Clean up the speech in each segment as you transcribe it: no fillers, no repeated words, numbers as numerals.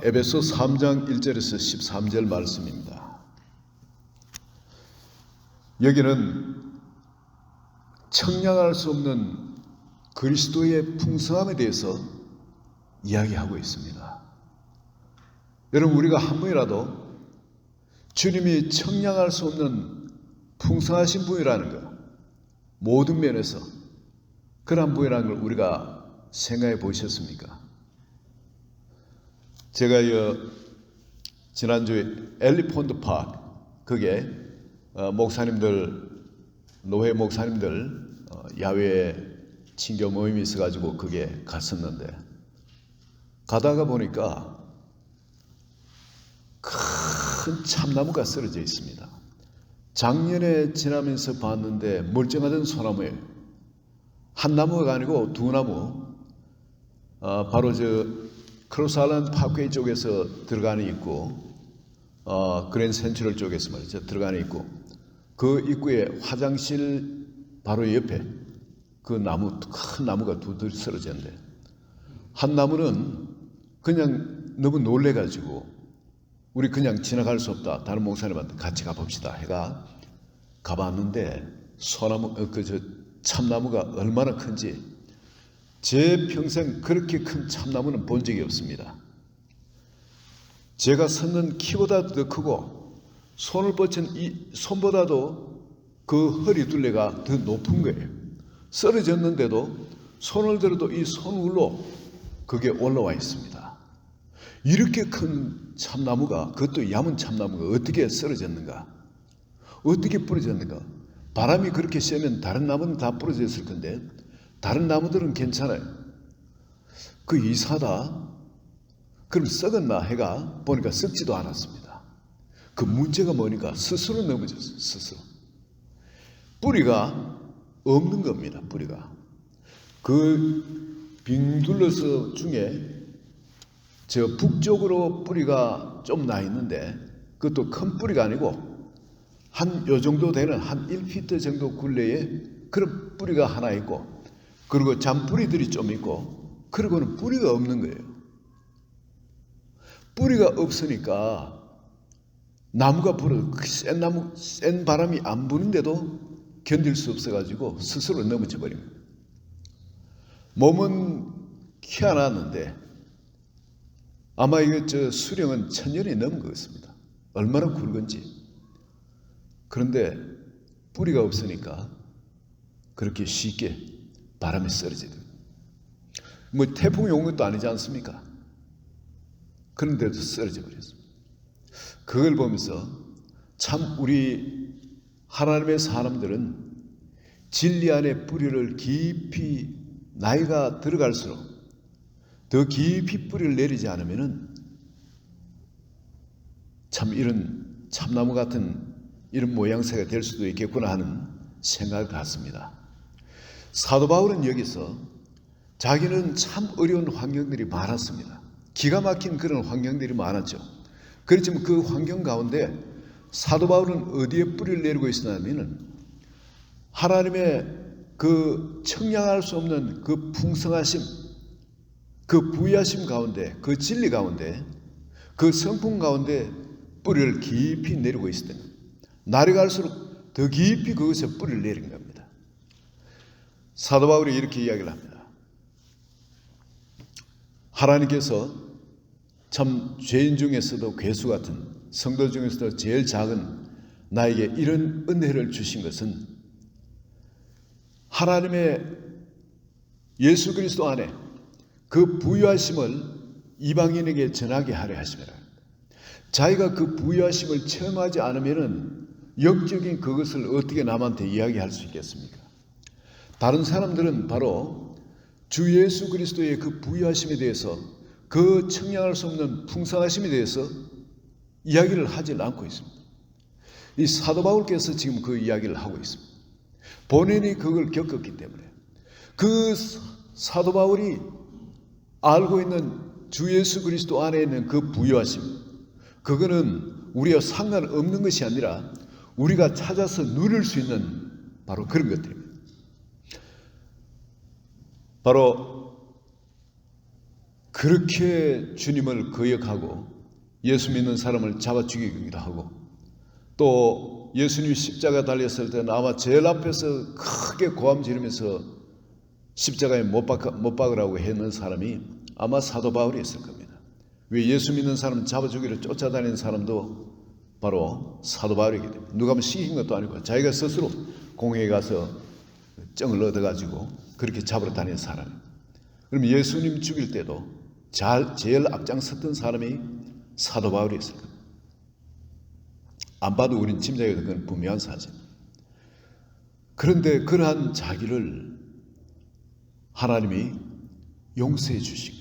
에베소 3장 1절에서 13절 말씀입니다. 여기는 청량할 수 없는 그리스도의 풍성함에 대해서 이야기하고 있습니다. 여러분, 우리가 한 번이라도 주님이 청량할 수 없는 풍성하신 분이라는 것, 모든 면에서 그런 분이라는 걸 우리가 생각해 보셨습니까? 제가 지난주에 엘리펀트 파크, 그게 목사님들, 노회 목사님들 야외 친교 모임이 있어가지고 그게 갔었는데, 가다가 보니까 큰 참나무가 쓰러져 있습니다. 작년에 지나면서 봤는데 멀쩡하던 소나무예요. 한 나무가 아니고 두 나무. 바로 크로스 아일랜드 파크웨이 쪽에서 들어가는 입구, 그랜드 센트럴 쪽에서 말이죠, 들어가는 입구, 그 입구에 화장실 바로 옆에 그 나무, 큰 나무가 두 쓰러졌는데, 한 나무는 그냥 너무 놀래가지고 우리 그냥 지나갈 수 없다, 다른 목사님한테 같이 가봅시다 해가 가봤는데, 소나무, 참나무가 얼마나 큰지 제 평생 그렇게 큰 참나무는 본 적이 없습니다. 제가 섰는 키보다도 더 크고 손을 뻗친 이 손보다도 그 허리 둘레가 더 높은 거예요. 쓰러졌는데도 손을 들어도 이 손으로 그게 올라와 있습니다. 이렇게 큰 참나무가, 그것도 야문 참나무가 어떻게 쓰러졌는가? 어떻게 부러졌는가? 바람이 그렇게 세면 다른 나무는 다 부러졌을 건데 다른 나무들은 괜찮아요. 그 이사다. 그럼 썩었나 해가 보니까 썩지도 않았습니다. 그 문제가 뭐니까 스스로 넘어졌어요. 스스로. 뿌리가 없는 겁니다. 뿌리가. 그 빙둘러서 중에 저 북쪽으로 뿌리가 좀 나 있는데, 그것도 큰 뿌리가 아니고 한 요 정도 되는 한 1피트 정도 굴레에 그런 뿌리가 하나 있고, 그리고 잔뿌리들이 좀 있고, 그리고는 뿌리가 없는 거예요. 뿌리가 없으니까 나무가 센 바람이 안 부는데도 견딜 수 없어가지고 스스로 넘어져 버린 거예요. 몸은 키워놨는데 아마 이거 수령은 1000년이 넘은 것 같습니다. 얼마나 굵은지. 그런데 뿌리가 없으니까 그렇게 쉽게 바람에 쓰러지더라고요. 뭐 태풍이 온 것도 아니지 않습니까? 그런데도 쓰러져 버렸습니다. 그걸 보면서 참 우리 하나님의 사람들은 진리 안에 뿌리를 깊이, 나이가 들어갈수록 더 깊이 뿌리를 내리지 않으면은 참 이런 참나무 같은 이런 모양새가 될 수도 있겠구나 하는 생각을 갖습니다. 사도 바울은 여기서 자기는 참 어려운 환경들이 많았습니다. 기가 막힌 그런 환경들이 많았죠. 그렇지만 그 환경 가운데 사도 바울은 어디에 뿌리를 내리고 있었냐면 하나님의 그 청량할 수 없는 그 풍성하심, 그 부유하심 가운데, 그 진리 가운데, 그 성품 가운데 뿌리를 깊이 내리고 있었던 겁니다. 날이 갈수록 더 깊이 그것에 뿌리를 내린 겁니다. 사도 바울이 이렇게 이야기를 합니다. 하나님께서 참 죄인 중에서도 괴수 같은, 성도 중에서도 제일 작은 나에게 이런 은혜를 주신 것은 하나님의 예수 그리스도 안에 그 부유하심을 이방인에게 전하게 하려 하심이라. 자기가 그 부유하심을 체험하지 않으면은 영적인 그것을 어떻게 남한테 이야기할 수 있겠습니까? 다른 사람들은 바로 주 예수 그리스도의 그 부유하심에 대해서, 그 청량할 수 없는 풍성하심에 대해서 이야기를 하지 않고 있습니다. 이 사도 바울께서 지금 그 이야기를 하고 있습니다. 본인이 그걸 겪었기 때문에. 그 사도 바울이 알고 있는 주 예수 그리스도 안에 있는 그 부유하심, 그거는 우리와 상관없는 것이 아니라 우리가 찾아서 누릴 수 있는 바로 그런 것들입니다. 바로 그렇게 주님을 거역하고 예수 믿는 사람을 잡아 죽이기도 하고, 또 예수님이 십자가 달렸을 때는 아마 제일 앞에서 크게 고함 지르면서 십자가에 못 박으라고 했는 사람이 아마 사도 바울이었을 겁니다. 왜 예수 믿는 사람 잡아 죽이러 쫓아다니는 사람도 바로 사도 바울이기 때문에, 누가 한번 시킨 것도 아니고 자기가 스스로 공회에 가서 정을 얻어가지고 그렇게 잡으러 다니는 사람. 그럼 예수님 죽일 때도 제일 앞장섰던 사람이 사도 바울이었을 겁니다. 안 봐도 우린 짐작해도 그건 분명한 사실. 그런데 그러한 자기를 하나님이 용서해 주시고,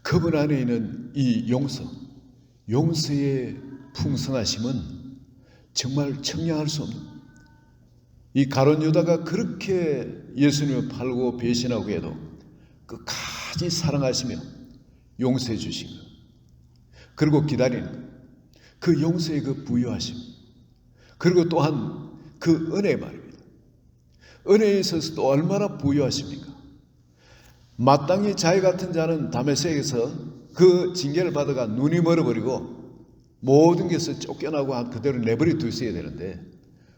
그분 안에 있는 이 용서의 풍성하심은 정말 청량할 수 없는, 이 가룟 유다가 그렇게 예수님을 팔고 배신하고 해도 끝까지 사랑하시며 용서해 주신 것, 그리고 기다리는 그 용서의 그 부유하심, 그리고 또한 그 은혜 말입니다. 은혜에 있어서 또 얼마나 부유하십니까? 마땅히 자기 같은 자는 다메섹에서 그 징계를 받아가 눈이 멀어버리고 모든 것을 쫓겨나고 그대로 내버려 두셔야 되는데,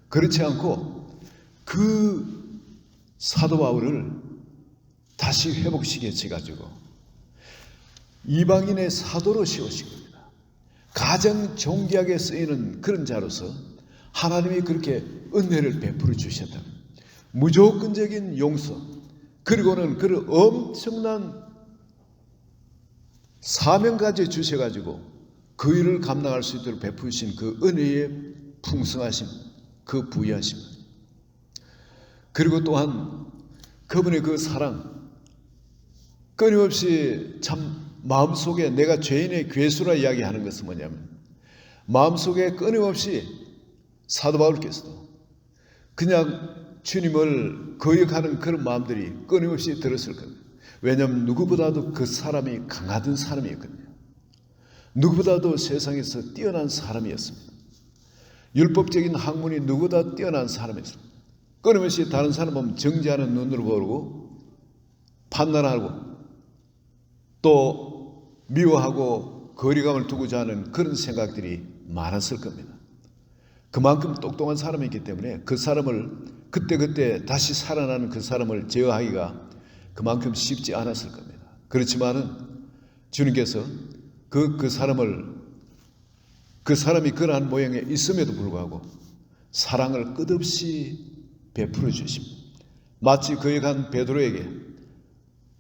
그렇지 않고 그 사도 바울을 다시 회복시켜가지고 이방인의 사도로 세우신 겁니다. 가장 존귀하게 쓰이는 그런 자로서 하나님이 그렇게 은혜를 베풀어 주셨다. 무조건적인 용서, 그리고는 그 엄청난 사명까지 주셔가지고 그 일을 감당할 수 있도록 베푸신 그 은혜의 풍성하심, 그 부유하심, 그리고 또한 그분의 그 사랑, 끊임없이 참 마음속에, 내가 죄인의 괴수라 이야기하는 것은 뭐냐면, 마음속에 끊임없이 사도 바울께서도 그냥 주님을 거역하는 그런 마음들이 끊임없이 들었을 겁니다. 왜냐하면 누구보다도 그 사람이 강하던 사람이었거든요. 누구보다도 세상에서 뛰어난 사람이었습니다. 율법적인 학문이 누구보다 뛰어난 사람이었습니다. 끊임없이 다른 사람 보면 정죄하는 눈으로 보고 판단하고 또 미워하고 거리감을 두고자 하는 그런 생각들이 많았을 겁니다. 그만큼 똑똑한 사람이기 때문에 그 사람을 그때그때 다시 살아나는 그 사람을 제어하기가 그만큼 쉽지 않았을 겁니다. 그렇지만은 주님께서 그 사람이 그러한 모양에 있음에도 불구하고 사랑을 끝없이 베풀어 주십니다. 마치 거역한 베드로에게,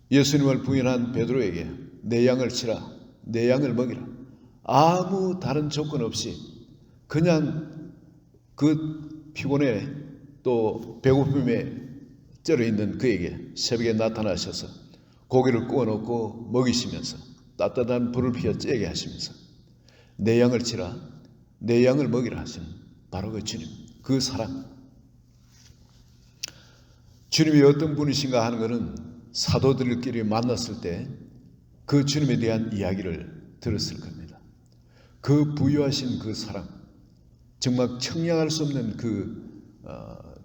예수님을 부인한 베드로에게 내 양을 치라, 내 양을 먹이라, 아무 다른 조건 없이 그냥 그 피곤에 또 배고픔에 쩔어 있는 그에게 새벽에 나타나셔서 고기를 구워 놓고 먹이시면서 따뜻한 불을 피워 쬐게 하시면서 내 양을 치라, 내 양을 먹이라 하시는 바로 그 주님, 그 사랑. 주님이 어떤 분이신가 하는 것은 사도들끼리 만났을 때 그 주님에 대한 이야기를 들었을 겁니다. 그 부유하신 그 사랑, 정말 청량할 수 없는 그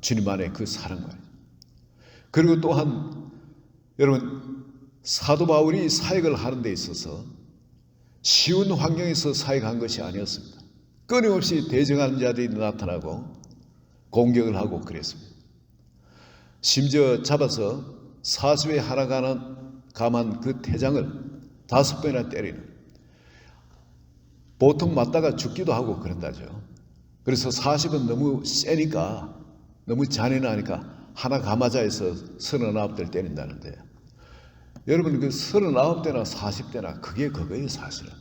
주님 안의 그 사랑과, 그리고 또한 여러분, 사도 바울이 사역을 하는 데 있어서 쉬운 환경에서 사역한 것이 아니었습니다. 끊임없이 대적하는 자들이 나타나고 공격을 하고 그랬습니다. 심지어 잡아서 40에 하나 감한 그 태장을 5번이나 때리는, 보통 맞다가 죽기도 하고 그런다죠. 그래서 40은 너무 세니까, 너무 잔인하니까 하나 감하자 해서 39대를 때린다는데, 여러분 그 39대나 40대나 그게 그거예요. 사실은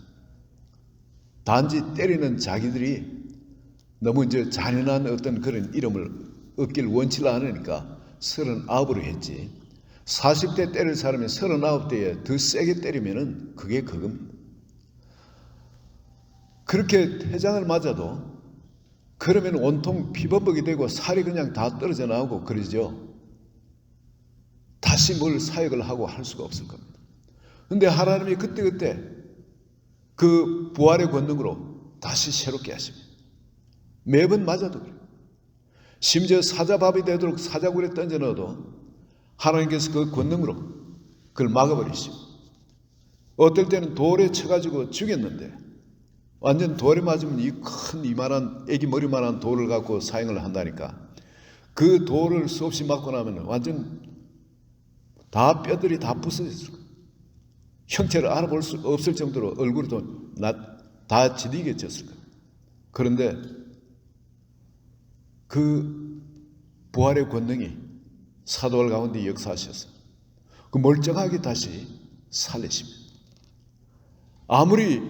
단지 때리는 자기들이 너무 이제 잔인한 어떤 그런 이름을 얻길 원치를 않으니까 39으로 했지, 40대 때릴 사람이 39대에 더 세게 때리면은 그게 그겁니다. 그렇게 태장을 맞아도 그러면 온통 피범벅이 되고 살이 그냥 다 떨어져 나오고 그러죠. 다시 뭘 사역을 하고 할 수가 없을 겁니다. 그런데 하나님이 그때그때 그 부활의 권능으로 다시 새롭게 하십니다. 매번 맞아도 그래요. 심지어 사자밥이 되도록 사자굴에 던져 넣어도 하나님께서 그 권능으로 그걸 막아버리시고, 어떨 때는 돌에 쳐가지고 죽였는데, 완전 돌에 맞으면 이 큰 이만한 애기 머리만한 돌을 갖고 사형을 한다니까. 그 돌을 수없이 맞고 나면 완전 다 뼈들이 다 부서졌을 거예요. 형체를 알아볼 수 없을 정도로 얼굴도 다 지리개졌을 거예요. 그런데 그 부활의 권능이 사도들 가운데 역사하셔서 그 멀쩡하게 다시 살리십니다. 아무리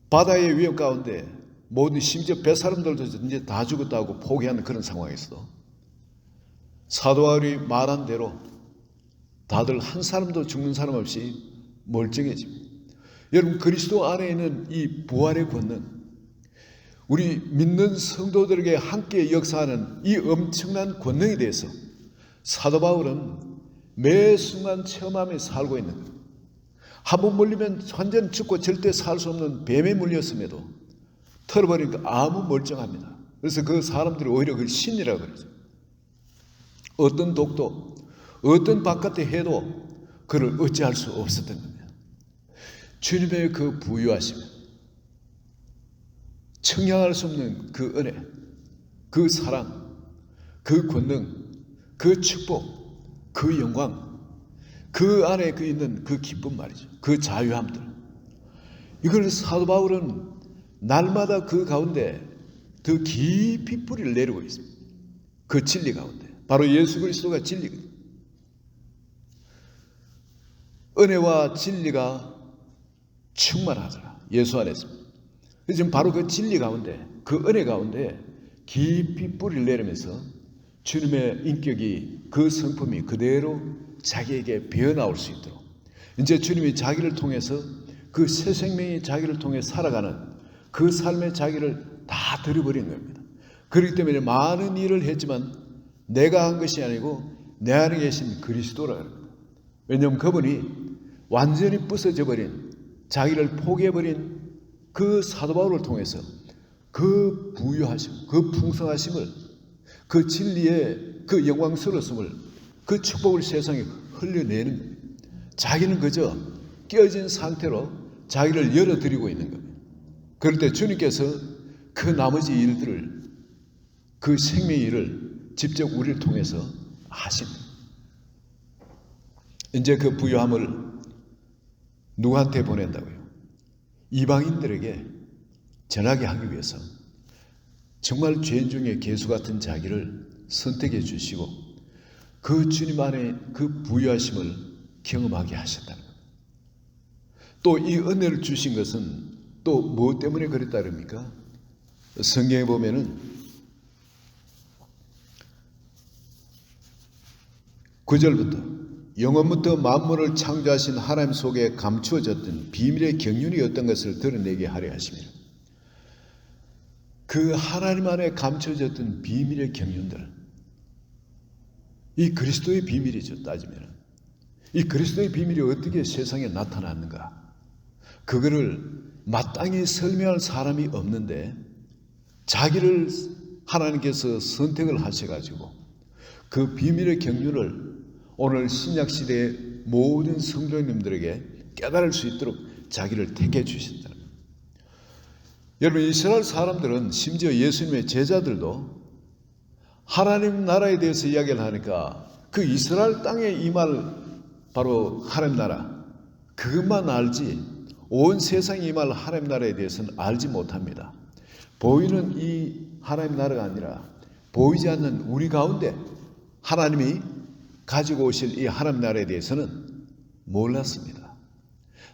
바다의 위협 가운데 모든 심지어 뱃사람들도 이제 다 죽었다고 포기하는 그런 상황에서도 사도 바울이 말한 대로 다들 한 사람도 죽는 사람 없이 멀쩡해집니다. 여러분, 그리스도 안에 있는 이 부활의 권능, 우리 믿는 성도들에게 함께 역사하는 이 엄청난 권능에 대해서 사도 바울은 매 순간 체험하며 살고 있는 거예요. 한번 물리면 완전 죽고 절대 살 수 없는 뱀에 물렸음에도 털어버리니까 아무 멀쩡합니다. 그래서 그 사람들이 오히려 그걸 신이라고 그러죠. 어떤 독도, 어떤 바깥에 해도 그를 어찌할 수 없었던 겁니다. 주님의 그 부유하심, 청량할 수 없는 그 은혜, 그 사랑, 그 권능, 그 축복, 그 영광, 그 안에 그 있는 그 기쁨 말이죠. 그 자유함들. 이걸 사도 바울은 날마다 그 가운데 더 깊이 뿌리를 내리고 있습니다. 그 진리 가운데. 바로 예수 그리스도가 진리거든요. 은혜와 진리가 충만하더라. 예수 안에서. 지금 바로 그 진리 가운데, 그 은혜 가운데 깊이 뿌리를 내리면서 주님의 인격이, 그 성품이 그대로 자기에게 배어나올 수 있도록, 이제 주님이 자기를 통해서 그 새 생명이 자기를 통해 살아가는 그 삶의 자기를 다 들여버린 겁니다. 그렇기 때문에 많은 일을 했지만 내가 한 것이 아니고 내 안에 계신 그리스도라 합니다. 왜냐하면 그분이 완전히 부서져 버린, 자기를 포기해버린 그 사도 바울을 통해서 그 부유하심, 그 풍성하심을, 그 진리의 그 영광스러움을, 그 축복을 세상에 흘려내는 거예요. 자기는 그저 깨어진 상태로 자기를 열어드리고 있는 겁니다. 그럴 때 주님께서 그 나머지 일들을, 그 생명의 일을 직접 우리를 통해서 하십니다. 이제 그 부유함을 누구한테 보낸다고요? 이방인들에게 전하게 하기 위해서 정말 죄인 중에 개수 같은 자기를 선택해 주시고 그 주님 안에 그 부유하심을 경험하게 하셨다는 겁니다. 또 이 은혜를 주신 것은 또 무엇 때문에 그랬다 그럽니까? 성경에 보면은 9절부터 영원부터 만물을 창조하신 하나님 속에 감추어졌던 비밀의 경륜이 어떤 것을 드러내게 하려 하십니다. 그 하나님 안에 감춰졌던 비밀의 경륜들, 이 그리스도의 비밀이죠. 따지면 이 그리스도의 비밀이 어떻게 세상에 나타났는가, 그거를 마땅히 설명할 사람이 없는데 자기를 하나님께서 선택을 하셔가지고 그 비밀의 경륜을 오늘 신약시대의 모든 성도님들에게 깨달을 수 있도록 자기를 택해 주신다. 여러분, 이스라엘 사람들은, 심지어 예수님의 제자들도 하나님 나라에 대해서 이야기를 하니까 그 이스라엘 땅에 임할 바로 하나님 나라, 그것만 알지 온 세상에 임할 하나님 나라에 대해서는 알지 못합니다. 보이는 이 하나님 나라가 아니라 보이지 않는 우리 가운데 하나님이 가지고 오실 이 하나님 나라에 대해서는 몰랐습니다.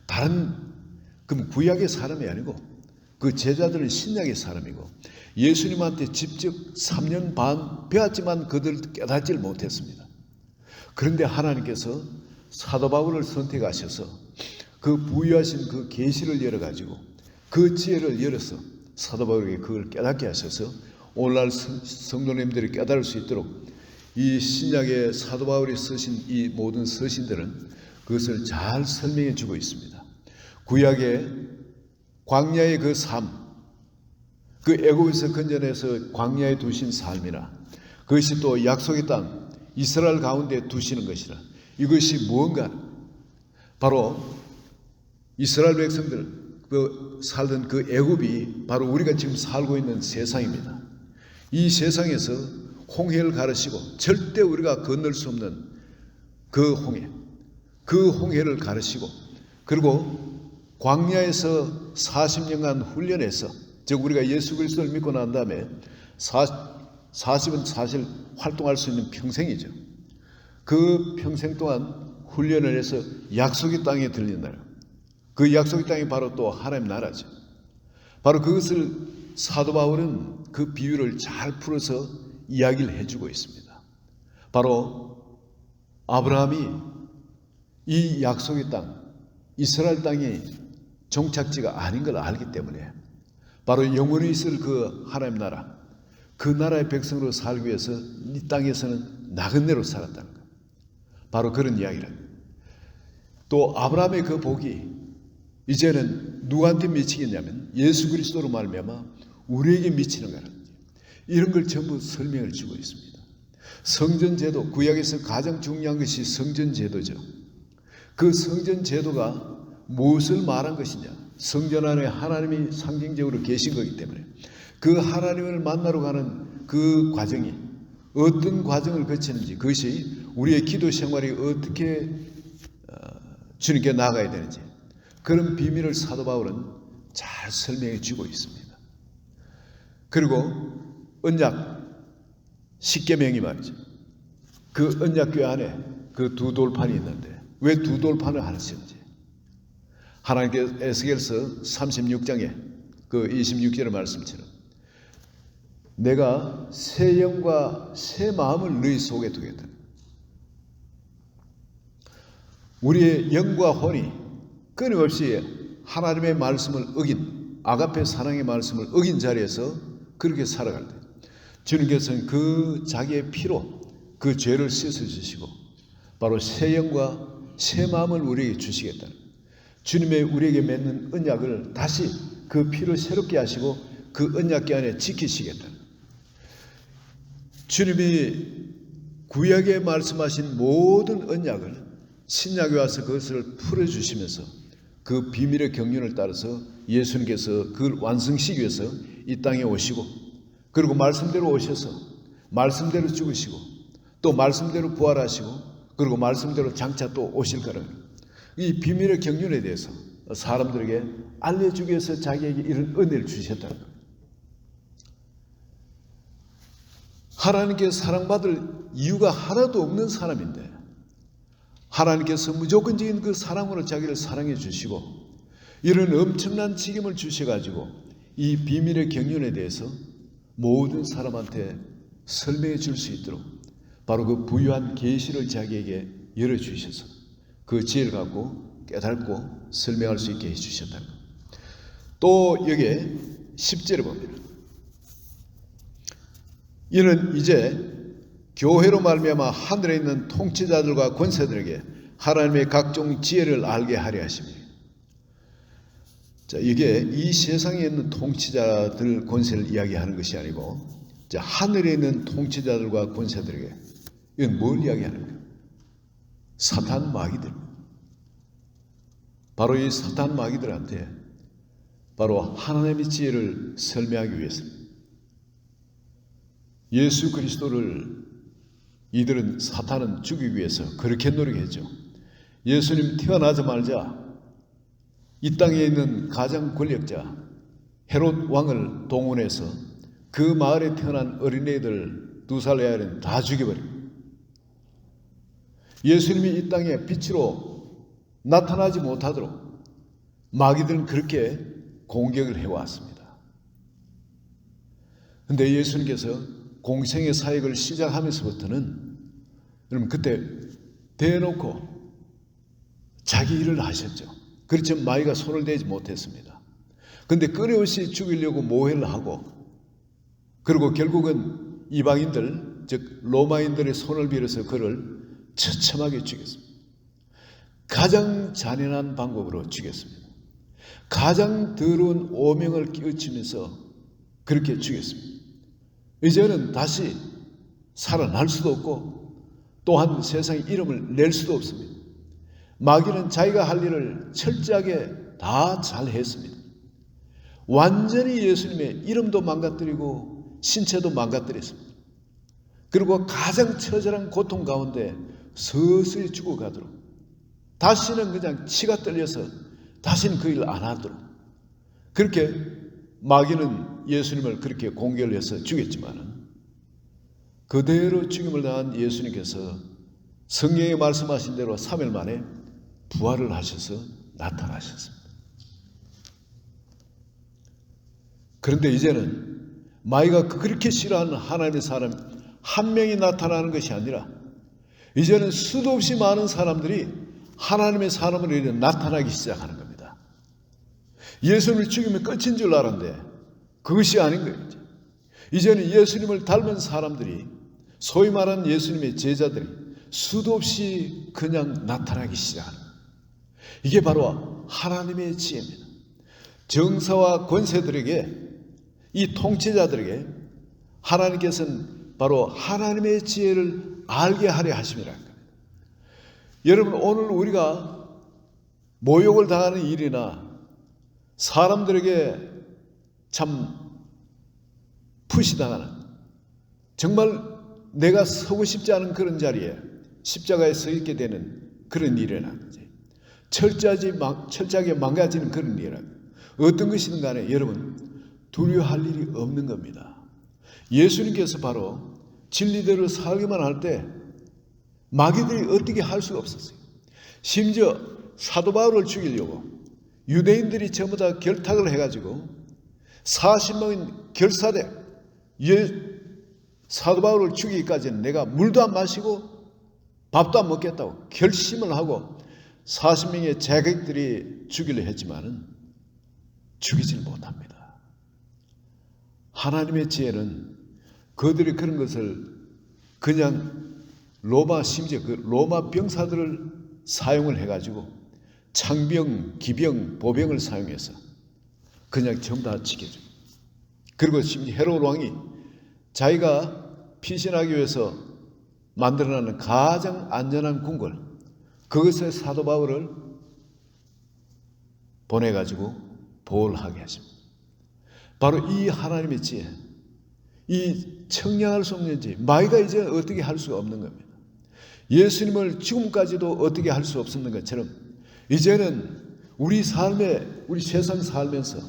다른, 그럼 구약의 사람이 아니고 그 제자들은 신약의 사람이고 예수님한테 직접 3년 반 배웠지만 그들도 깨닫지를 못했습니다. 그런데 하나님께서 사도 바울을 선택하셔서 그 부유하신 그 계시를 열어가지고 그 지혜를 열어서 사도 바울에게 그걸 깨닫게 하셔서 오늘날 성도님들이 깨달을 수 있도록 이 신약의 사도 바울이 쓰신 이 모든 서신들은 그것을 잘 설명해 주고 있습니다. 구약의 광야의 그 삶, 그 애굽에서 건져내서 광야에 두신 삶이나 그것이 또 약속의 땅 이스라엘 가운데 두시는 것이라, 이것이 무언가 바로 이스라엘 백성들 살던 그 애굽이 바로 우리가 지금 살고 있는 세상입니다. 이 세상에서 홍해를 가르시고 절대 우리가 건널 수 없는 그 홍해를 가르시고, 그리고 광야에서 40년간 훈련해서, 즉 우리가 예수 그리스도를 믿고 난 다음에 40은 사실 활동할 수 있는 평생이죠. 그 평생 동안 훈련을 해서 약속의 땅에 들린다. 그 약속의 땅이 바로 또 하나님 나라죠. 바로 그것을 사도 바울은 그 비유를 잘 풀어서 이야기를 해주고 있습니다. 바로 아브라함이 이 약속의 땅, 이스라엘 땅이 정착지가 아닌 걸 알기 때문에 바로 영원히 있을 그 하나님 나라, 그 나라의 백성으로 살기 위해서 이 땅에서는 나그네로 살았다는 것. 바로 그런 이야기를. 또 아브라함의 그 복이 이제는 누구한테 미치겠냐면 예수 그리스도로 말미암아 우리에게 미치는 거라. 이런 걸 전부 설명을 주고 있습니다. 성전제도, 구약에서 가장 중요한 것이 성전제도죠. 그 성전제도가 무엇을 말한 것이냐? 성전 안에 하나님이 상징적으로 계신 거기 때문에 그 하나님을 만나러 가는 그 과정이 어떤 과정을 거치는지, 그것이 우리의 기도 생활이 어떻게 주님께 나아가야 되는지, 그런 비밀을 사도 바울은 잘 설명해 주고 있습니다. 그리고 언약 십계명이 말이죠. 그 언약궤 안에 그 두 돌판이 있는데 왜 두 돌판을 하시는지, 하나님께서 에스겔서 36장에 그 26절의 말씀처럼 내가 새 영과 새 마음을 너희 속에 두겠다. 우리의 영과 혼이 끊임없이 하나님의 말씀을 어긴, 아가페 사랑의 말씀을 어긴 자리에서 그렇게 살아갈 때 주님께서는 그 자기의 피로 그 죄를 씻어주시고 바로 새 영과 새 마음을 우리에게 주시겠다는, 주님의 우리에게 맺는 언약을 다시 그 피로 새롭게 하시고 그 언약궤 안에 지키시겠다는, 주님이 구약에 말씀하신 모든 언약을 신약에 와서 그것을 풀어주시면서 그 비밀의 경륜을 따라서 예수님께서 그걸 완성시키기 위해서 이 땅에 오시고, 그리고 말씀대로 오셔서 말씀대로 죽으시고 또 말씀대로 부활하시고 그리고 말씀대로 장차 또 오실 거라는, 이 비밀의 경륜에 대해서 사람들에게 알려주기 위해서 자기에게 이런 은혜를 주셨다는 거예요. 하나님께 사랑받을 이유가 하나도 없는 사람인데 하나님께서 무조건적인 그 사랑으로 자기를 사랑해 주시고 이런 엄청난 책임을 주셔가지고 이 비밀의 경륜에 대해서 모든 사람한테 설명해 줄 수 있도록 바로 그 부유한 계시를 자기에게 열어주셔서 그 지혜를 갖고 깨닫고 설명할 수 있게 해주셨다는 것. 또 여기에 10절에 봅니다. 이는 이제 교회로 말미암아 하늘에 있는 통치자들과 권세들에게 하나님의 각종 지혜를 알게 하려 하십니다. 자, 이게 이 세상에 있는 통치자들 권세를 이야기하는 것이 아니고, 자, 하늘에 있는 통치자들과 권세들에게, 이건 뭘 이야기하는 거예요? 사탄 마귀들. 바로 이 사탄 마귀들한테 바로 하나님의 지혜를 설명하기 위해서 예수 그리스도를 이들은, 사탄은 죽이기 위해서 그렇게 노력했죠. 예수님 태어나자마자 이 땅에 있는 가장 권력자 헤롯 왕을 동원해서 그 마을에 태어난 어린애들 2살 애아이는 다 죽여버립니다. 예수님이 이 땅에 빛으로 나타나지 못하도록 마귀들은 그렇게 공격을 해왔습니다. 그런데 예수님께서 공생의 사역을 시작하면서부터는 여러분 그때 대놓고 자기 일을 하셨죠. 그렇지만 마귀가 손을 대지 못했습니다. 그런데 끊임없이 죽이려고 모해를 하고, 그리고 결국은 이방인들, 즉 로마인들의 손을 빌어서 그를 처참하게 죽였습니다. 가장 잔인한 방법으로 죽였습니다. 가장 더러운 오명을 끼우치면서 그렇게 죽였습니다. 이제는 다시 살아날 수도 없고 또한 세상에 이름을 낼 수도 없습니다. 마귀는 자기가 할 일을 철저하게 다 잘했습니다. 완전히 예수님의 이름도 망가뜨리고 신체도 망가뜨렸습니다. 그리고 가장 처절한 고통 가운데 서서히 죽어가도록, 다시는 그냥 치가 떨려서 다시는 그 일 안 하도록, 그렇게 마귀는 예수님을 그렇게 공격을 해서 죽였지만은 그대로 죽임을 당한 예수님께서 성경에 말씀하신 대로 3일 만에 부활을 하셔서 나타나셨습니다. 그런데 이제는 마귀가 그렇게 싫어하는 하나님의 사람 한 명이 나타나는 것이 아니라 이제는 수도 없이 많은 사람들이 하나님의 사람으로 이제 나타나기 시작하는 겁니다. 예수님을 죽이면 끝인 줄 알았는데 그것이 아닌 거예요. 이제는 예수님을 닮은 사람들이, 소위 말하는 예수님의 제자들이 수도 없이 그냥 나타나기 시작하는 거예요. 이게 바로 하나님의 지혜입니다. 정사와 권세들에게, 이 통치자들에게 하나님께서는 바로 하나님의 지혜를 알게 하려 하심이라는 겁니다. 여러분, 오늘 우리가 모욕을 당하는 일이나 사람들에게 참 푸시당하는, 정말 내가 서고 싶지 않은 그런 자리에 십자가에 서 있게 되는 그런 일이라는 거지. 철저하게 망가지는 그런 일이라는 거예요. 어떤 것이든 간에 여러분 두려워할 일이 없는 겁니다. 예수님께서 바로 진리대로 살기만 할 때 마귀들이 어떻게 할 수가 없었어요. 심지어 사도 바울을 죽이려고 유대인들이 전부 다 결탁을 해가지고 40명인 결사대 사도 바울을 죽이기까지는 내가 물도 안 마시고 밥도 안 먹겠다고 결심을 하고 40명의 자객들이 죽이려 했지만은 죽이질 못합니다. 하나님의 지혜는 그들이 그런 것을 그냥 심지어 그 로마 병사들을 사용을 해가지고 창병, 기병, 보병을 사용해서 그냥 전부 다 지켜줘요. 그리고 심지어 헤롯 왕이 자기가 피신하기 위해서 만들어내는 가장 안전한 궁궐, 그것에 사도 바울을 보내가지고 보호를 하게 하십니다. 바로 이 하나님의 지혜, 이 청량할 수 없는 지혜, 마귀가 이제 어떻게 할 수가 없는 겁니다. 예수님을 지금까지도 어떻게 할 수 없었는 것처럼 이제는 우리 세상 살면서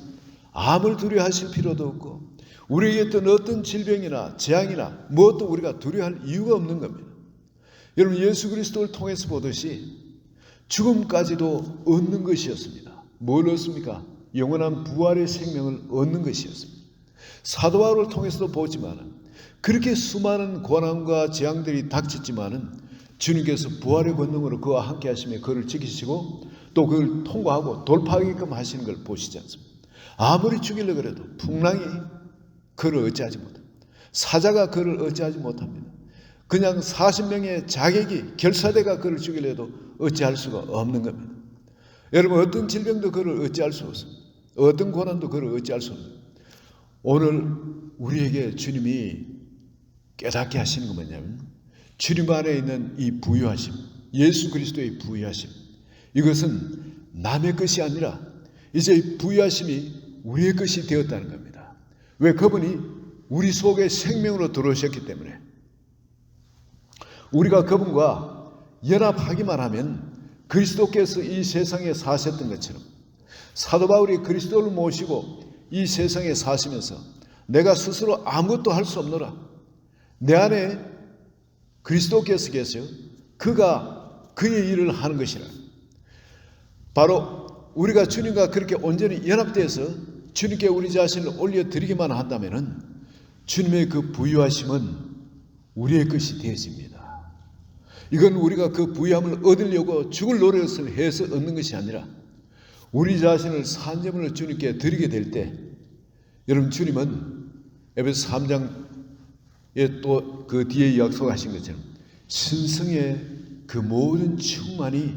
암을 두려워하실 필요도 없고 우리에게 어떤 질병이나 재앙이나 무엇도 우리가 두려워할 이유가 없는 겁니다. 여러분, 예수 그리스도를 통해서 보듯이 죽음까지도 얻는 것이었습니다. 뭘 얻습니까? 영원한 부활의 생명을 얻는 것이었습니다. 사도 바울을 통해서도 보지만 그렇게 수많은 고난과 재앙들이 닥쳤지만은 주님께서 부활의 권능으로 그와 함께 하시며 그를 지키시고 또 그걸 통과하고 돌파하게끔 하시는 걸 보시지 않습니까? 아무리 죽이려고 해도 풍랑이 그를 어찌하지 못합니다. 사자가 그를 어찌하지 못합니다. 그냥 40명의 자객이 결사대가 그를 죽이려 해도 어찌할 수가 없는 겁니다. 여러분, 어떤 질병도 그를 어찌할 수 없습니다. 어떤 고난도 그를 어찌할 수 없습니다. 오늘 우리에게 주님이 깨닫게 하시는 건 뭐냐면 주님 안에 있는 이 부유하심, 예수 그리스도의 부유하심, 이것은 남의 것이 아니라 이제 이 부유하심이 우리의 것이 되었다는 겁니다. 왜? 그분이 우리 속에 생명으로 들어오셨기 때문에. 우리가 그분과 연합하기만 하면 그리스도께서 이 세상에 사셨던 것처럼 사도 바울이 그리스도를 모시고 이 세상에 사시면서 내가 스스로 아무것도 할 수 없노라, 내 안에 그리스도께서 계세요. 그가 그의 일을 하는 것이라. 바로 우리가 주님과 그렇게 온전히 연합되어서 주님께 우리 자신을 올려드리기만 한다면 주님의 그 부유하심은 우리의 것이 되어집니다. 이건 우리가 그 부유함을 얻으려고 죽을 노릇을 해서 얻는 것이 아니라 우리 자신을 산제물로 주님께 드리게 될 때, 여러분, 주님은 에베소 3장에 또 그 뒤에 약속하신 것처럼 신성의 그 모든 충만이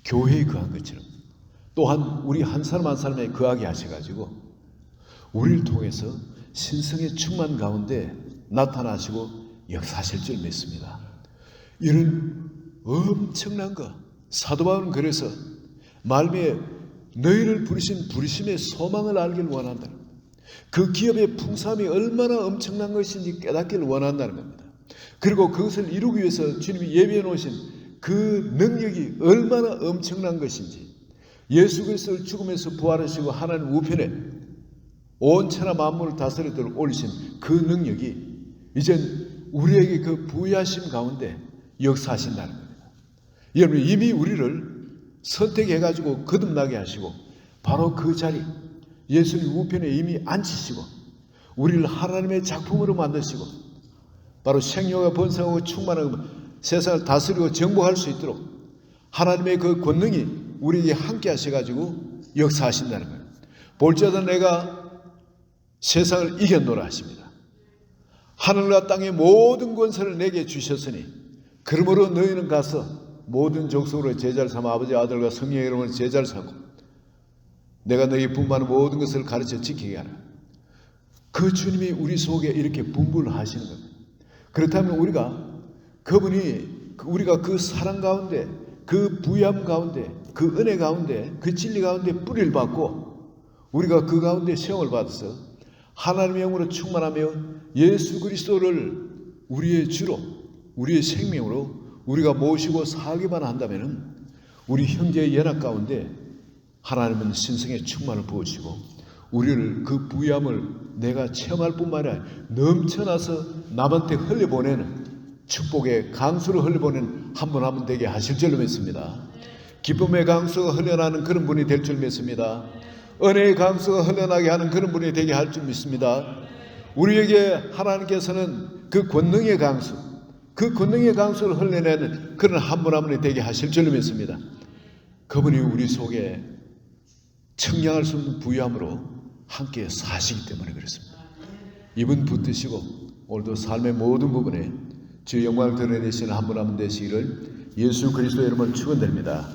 교회에 거한 것처럼 또한 우리 한 사람 한 사람에 거하게 하셔가지고 우리를 통해서 신성의 충만 가운데 나타나시고 역사하실 줄 믿습니다. 이런 엄청난 거, 사도 바울은 그래서 말미에 너희를 부르신 부르심의 소망을 알기를 원한다. 그 기업의 풍성함이 얼마나 엄청난 것인지 깨닫기를 원한다는 겁니다. 그리고 그것을 이루기 위해서 주님이 예비해 놓으신 그 능력이 얼마나 엄청난 것인지, 예수 그리스도를 죽음에서 부활하시고 하나님 우편에 온 천하 만물을 다스리도록 올리신 그 능력이 이젠 우리에게 그 부여하심 가운데 역사하신다는 겁니다. 여러분, 이미 우리를 선택해가지고 거듭나게 하시고 바로 그 자리 예수님 우편에 이미 앉히시고 우리를 하나님의 작품으로 만드시고 바로 생명과 번성하고 충만하고 세상을 다스리고 정복할 수 있도록 하나님의 그 권능이 우리에게 함께 하셔가지고 역사하신다는 거예요. 볼지어다 내가 세상을 이겼노라 하십니다. 하늘과 땅의 모든 권세를 내게 주셨으니 그러므로 너희는 가서 모든 족속으로 제자를 삼아 아버지 아들과 성령의 이름으로 제자를 삼고 내가 너희 분부하는 모든 것을 가르쳐 지키게 하라. 그 주님이 우리 속에 이렇게 분부를 하시는 겁니다. 그렇다면 우리가 그 사랑 가운데, 그 부유함 가운데, 그 은혜 가운데, 그 진리 가운데 뿌리를 받고 우리가 그 가운데 시험을 받아서 하나님의 영으로 충만하며 예수 그리스도를 우리의 주로, 우리의 생명으로 우리가 모시고 살기만 한다면 우리 형제의 연합 가운데 하나님은 신성의 충만을 부으시고 우리를 그 부유함을 내가 체험할 뿐만 아니라 넘쳐나서 남한테 흘려보내는 축복의 강수를 흘려보내는 한 분 한 분 되게 하실 줄로 믿습니다. 기쁨의 강수가 흘러나는 그런 분이 될 줄 믿습니다. 은혜의 강수가 흘러나게 하는 그런 분이 되게 할 줄 믿습니다. 우리에게 하나님께서는 그 권능의 강수, 그 권능의 강수를 흘려내는 그런 한 분 한 분이 되게 하실 줄로 믿습니다. 그분이 우리 속에 청량할 수 없는 부유함으로 함께 사시기 때문에 그렇습니다. 이분 붙드시고 오늘도 삶의 모든 부분에 주의 영광을 드러내시는 한 분 한 분 되시기를 예수 그리스도의 이름으로 축원드립니다.